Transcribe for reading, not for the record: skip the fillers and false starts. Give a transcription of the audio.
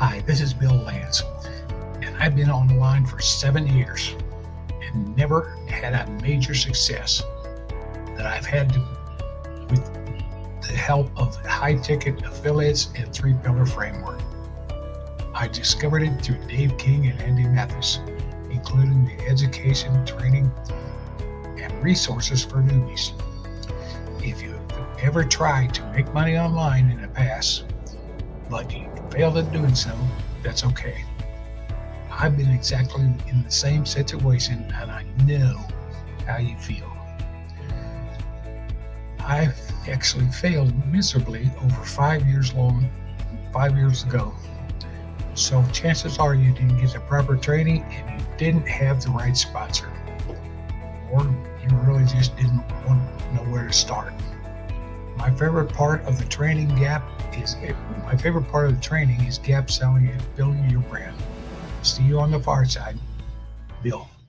Hi, this is Bill Lantz, and I've been online for 7 years and never had a major success that I've had with the help of high-ticket affiliates and 3-pillar framework. I discovered it through Dave King and Andy Mattis, including the education, training, and resources for newbies. If you've ever tried to make money online in the past, but you failed at doing so, that's okay. I've been exactly in the same situation, and I know how you feel. I've actually failed miserably over 5 years ago. So chances are you didn't get the proper training and you didn't have the right sponsor. Or you really just didn't want to know where to start. My favorite part of the training is gap selling and building your brand. See you on the far side. Bill.